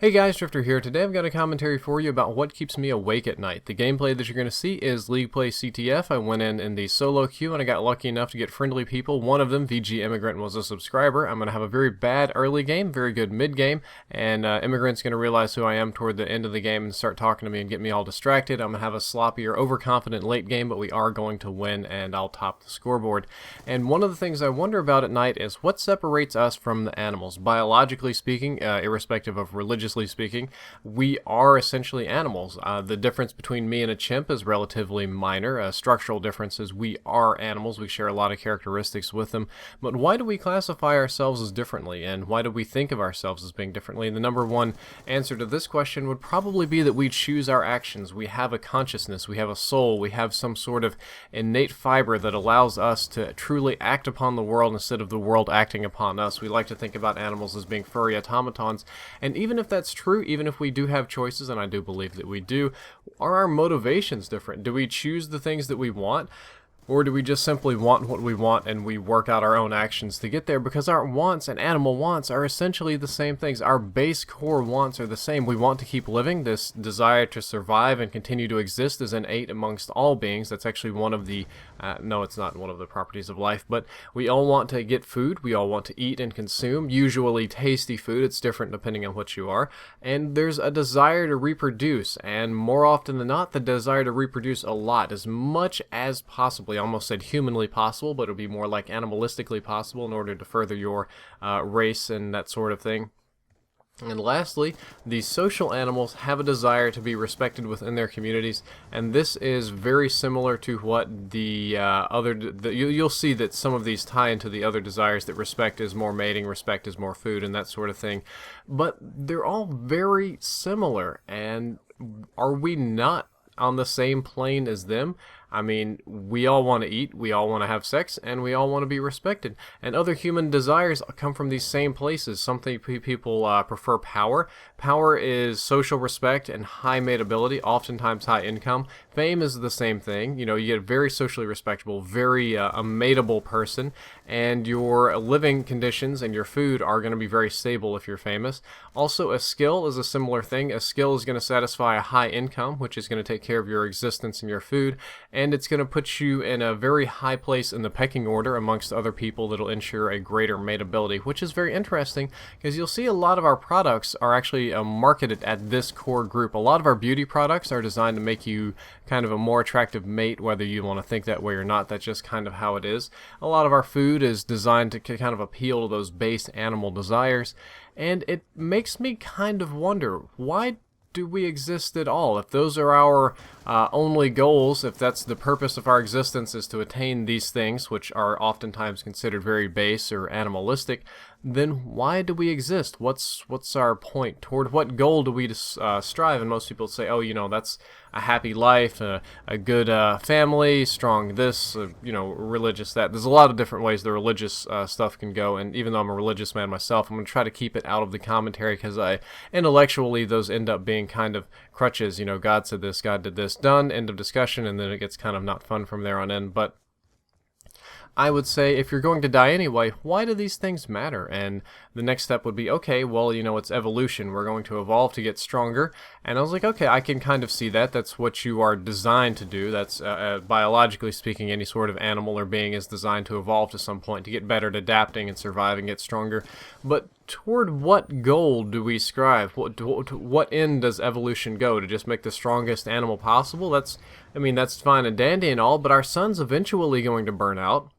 Hey guys, Drifter here. Today I've got a commentary for you about what keeps me awake at night. The gameplay that you're going to see is League Play CTF. I went in the solo queue and I got lucky enough to get friendly people. One of them, VG Immigrant, was a subscriber. I'm going to have a very bad early game, very good mid game, and Immigrant's going to realize who I am toward the end of the game and start talking to me and get me all distracted. I'm going to have a sloppy or overconfident late game, but we are going to win and I'll top the scoreboard. And one of the things I wonder about at night is what separates us from the animals. Biologically speaking, irrespective of religiously speaking, we are essentially animals. The difference between me and a chimp is relatively minor. Structural differences, we are animals. We share a lot of characteristics with them. But why do we classify ourselves as differently? And why do we think of ourselves as being differently? And the number one answer to this question would probably be that we choose our actions. We have a consciousness. We have a soul. We have some sort of innate fiber that allows us to truly act upon the world instead of the world acting upon us. We like to think about animals as being furry automatons. And even if that's true, even if we do have choices, and I do believe that we do, are our motivations different? Do we choose the things that we want? Or do we just simply want what we want and we work out our own actions to get there? Because our wants and animal wants are essentially the same things. Our base core wants are the same. We want to keep living. This desire to survive and continue to exist is innate amongst all beings. That's actually one of the, no, it's not one of the properties of life, but we all want to get food. We all want to eat and consume, usually tasty food. It's different depending on what you are. And there's a desire to reproduce, and more often than not, the desire to reproduce a lot, as much as possible. I almost said humanly possible, but it would be more like animalistically possible in order to further your race and that sort of thing. And lastly, the social animals have a desire to be respected within their communities, and this is very similar to what the you'll see that some of these tie into the other desires, that respect is more mating, respect is more food, and that sort of thing. But they're all very similar, and are we not on the same plane as them? I mean, we all want to eat, we all want to have sex, and we all want to be respected. And other human desires come from these same places. Some people prefer power. Power is social respect and high mateability, oftentimes high income. Fame is the same thing. You know, you get a very socially respectable, very a mateable person, and your living conditions and your food are going to be very stable if you're famous. Also, a skill is a similar thing. A skill is going to satisfy a high income, which is going to take care of your existence and your food, and it's going to put you in a very high place in the pecking order amongst other people that'll ensure a greater mateability, which is very interesting because you'll see a lot of our products are actually marketed at this core group. A lot of our beauty products are designed to make you kind of a more attractive mate, whether you want to think that way or not. That's just kind of how it is. A lot of our food is designed to kind of appeal to those base animal desires, and it makes me kind of wonder, why do we exist at all? If those are our only goals, if that's the purpose of our existence is to attain these things, which are oftentimes considered very base or animalistic, then why do we exist? What's our point? Toward what goal do we strive? And most people say, oh, you know, that's a happy life, a good family, strong this, you know, religious that. There's a lot of different ways the religious stuff can go, and even though I'm a religious man myself, I'm going to try to keep it out of the commentary because intellectually those end up being kind of crutches. You know, God said this, God did this, done, end of discussion, and then it gets kind of not fun from there on in. But I would say if you're going to die anyway, why do these things matter? And the next step would be, okay, well, you know, it's evolution. We're going to evolve to get stronger. And I was like, okay, I can kind of see that. That's what you are designed to do. That's biologically speaking, any sort of animal or being is designed to evolve to some point to get better at adapting and surviving, get stronger. But toward what goal do we strive? To what end does evolution go? To just make the strongest animal possible? That's fine and dandy and all, but our sun's eventually going to burn out.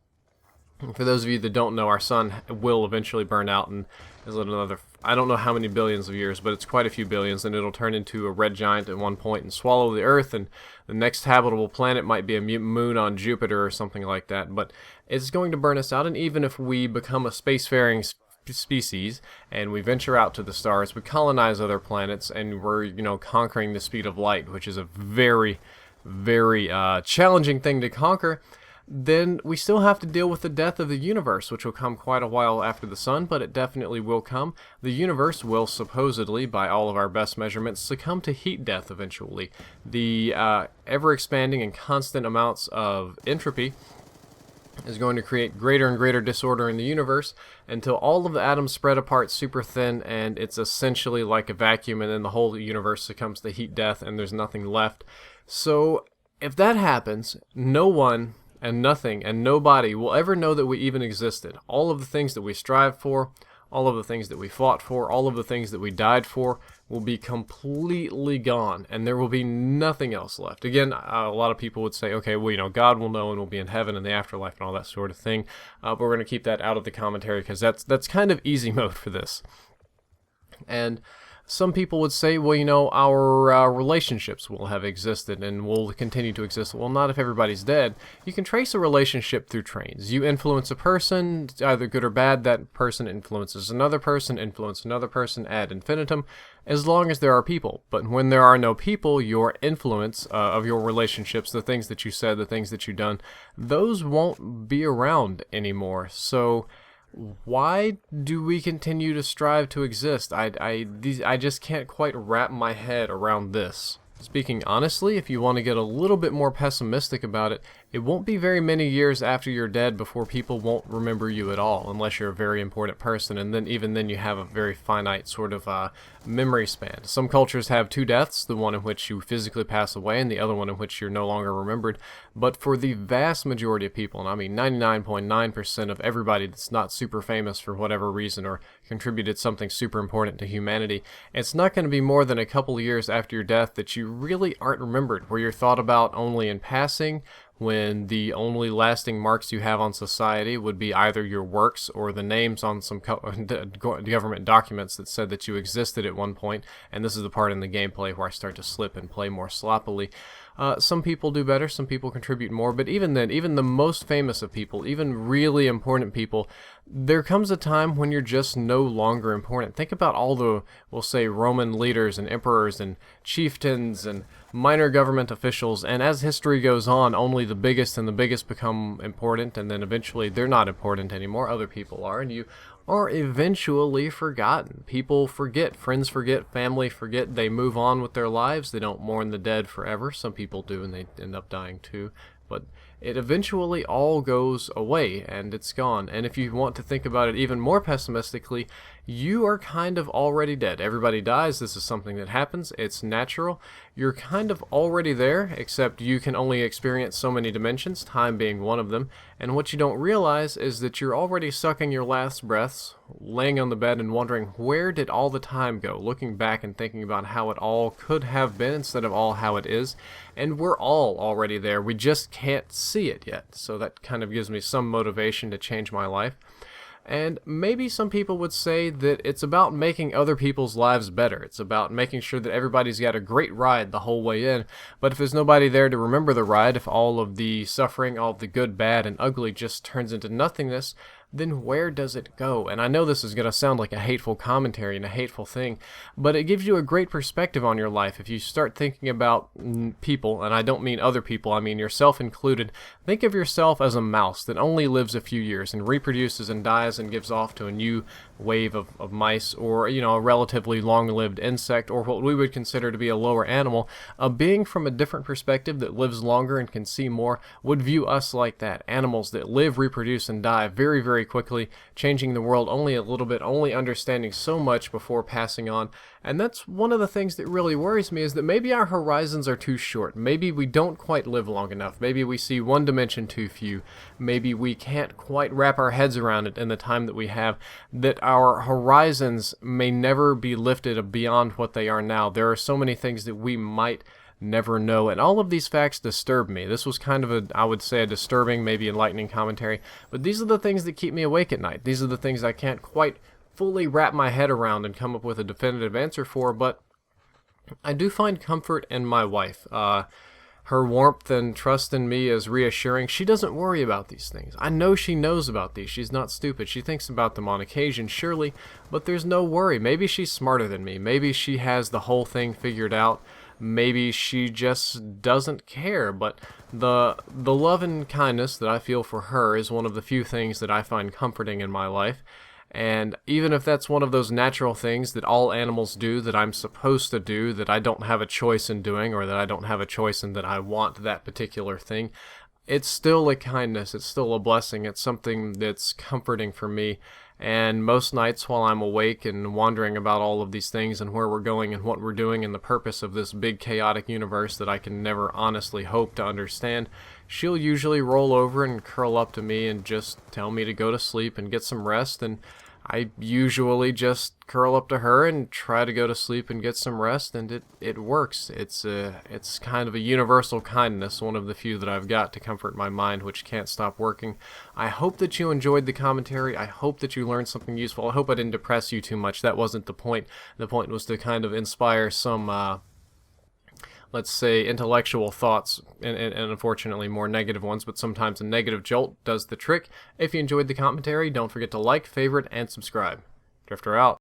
For those of you that don't know, our sun will eventually burn out, and there's another, I don't know how many billions of years, but it's quite a few billions, and it'll turn into a red giant at one point and swallow the Earth, and the next habitable planet might be a moon on Jupiter or something like that, but it's going to burn us out. And even if we become a spacefaring species and we venture out to the stars, we colonize other planets, and we're, you know, conquering the speed of light, which is a very, very challenging thing to conquer, then we still have to deal with the death of the universe, which will come quite a while after the sun, but it definitely will come. The universe will supposedly, by all of our best measurements, succumb to heat death eventually. The ever-expanding and constant amounts of entropy is going to create greater and greater disorder in the universe until all of the atoms spread apart super thin, and it's essentially like a vacuum, and then the whole universe succumbs to heat death and there's nothing left. So if that happens, no one and nothing and nobody will ever know that we even existed. All of the things that we strive for, all of the things that we fought for, all of the things that we died for will be completely gone, and there will be nothing else left. Again, a lot of people would say, okay, well, God will know and we'll be in heaven in the afterlife and all that sort of thing, but we're going to keep that out of the commentary because that's kind of easy mode for this. And some people would say, well, our relationships will have existed and will continue to exist. Well, not if everybody's dead. You can trace a relationship through trains. You influence a person, either good or bad, that person influences another person ad infinitum, as long as there are people. But when there are no people, your influence of your relationships, the things that you said, the things that you've done, those won't be around anymore. So why do we continue to strive to exist? I just can't quite wrap my head around this. Speaking honestly, if you want to get a little bit more pessimistic about it, it won't be very many years after you're dead before people won't remember you at all, unless you're a very important person, and then even then you have a very finite sort of memory span. Some cultures have two deaths, the one in which you physically pass away and the other one in which you're no longer remembered, but for the vast majority of people, and I mean 99.9% of everybody that's not super famous for whatever reason or contributed something super important to humanity, it's not going to be more than a couple of years after your death that you really aren't remembered, where you're thought about only in passing, when the only lasting marks you have on society would be either your works or the names on some government documents that said that you existed at one point, and this is the part in the gameplay where I start to slip and play more sloppily. Some people do better, some people contribute more, but even then, even the most famous of people, even really important people, there comes a time when you're just no longer important. Think about all the, we'll say, Roman leaders and emperors and chieftains and minor government officials, and as history goes on, only the biggest and the biggest become important, and then eventually they're not important anymore, other people are, and you are eventually forgotten. People forget, friends forget, family forget, they move on with their lives, they don't mourn the dead forever. Some people do, and they end up dying too, but it eventually all goes away, and it's gone. And if you want to think about it even more pessimistically, you are kind of already dead. Everybody dies. This is something that happens. It's natural. You're kind of already there, except you can only experience so many dimensions, time being one of them. And what you don't realize is that you're already sucking your last breaths, laying on the bed and wondering, where did all the time go? Looking back and thinking about how it all could have been instead of all how it is. And we're all already there. We just can't see it yet. So that kind of gives me some motivation to change my life. And maybe some people would say that it's about making other people's lives better. It's about making sure that everybody's got a great ride the whole way in. But if there's nobody there to remember the ride, if all of the suffering, all of the good, bad, and ugly just turns into nothingness, then where does it go? And I know this is going to sound like a hateful commentary and a hateful thing, but it gives you a great perspective on your life. If you start thinking about people, and I don't mean other people, I mean yourself included, think of yourself as a mouse that only lives a few years and reproduces and dies and gives off to a new wave of mice, or a relatively long-lived insect, or what we would consider to be a lower animal. A being from a different perspective that lives longer and can see more would view us like that. Animals that live, reproduce, and die very, very quickly, changing the world only a little bit, only understanding so much before passing on. And that's one of the things that really worries me, is that maybe our horizons are too short. Maybe we don't quite live long enough. Maybe we see one dimension too few. Maybe we can't quite wrap our heads around it in the time that we have, that our horizons may never be lifted beyond what they are now. There are so many things that we might never know, and all of these facts disturb me. This was kind of I would say a disturbing, maybe enlightening commentary, but these are the things that keep me awake at night. These are the things I can't quite fully wrap my head around and come up with a definitive answer for, but I do find comfort in my wife. Her warmth and trust in me is reassuring. She doesn't worry about these things. I know she knows about these. She's not stupid. She thinks about them on occasion, surely, but there's no worry. Maybe she's smarter than me. Maybe she has the whole thing figured out. Maybe she just doesn't care, but the love and kindness that I feel for her is one of the few things that I find comforting in my life. And even if that's one of those natural things that all animals do, that I'm supposed to do, that I don't have a choice in doing, or that I don't have a choice in that I want that particular thing, it's still a kindness, it's still a blessing, it's something that's comforting for me. And most nights while I'm awake and wondering about all of these things and where we're going and what we're doing and the purpose of this big chaotic universe that I can never honestly hope to understand, she'll usually roll over and curl up to me and just tell me to go to sleep and get some rest, and I usually just curl up to her and try to go to sleep and get some rest, and it works. It's kind of a universal kindness, one of the few that I've got to comfort my mind, which can't stop working. I hope that you enjoyed the commentary. I hope that you learned something useful. I hope I didn't depress you too much. That wasn't the point. The point was to kind of inspire some let's say, intellectual thoughts, and unfortunately more negative ones, but sometimes a negative jolt does the trick. If you enjoyed the commentary, don't forget to like, favorite, and subscribe. Drifter out.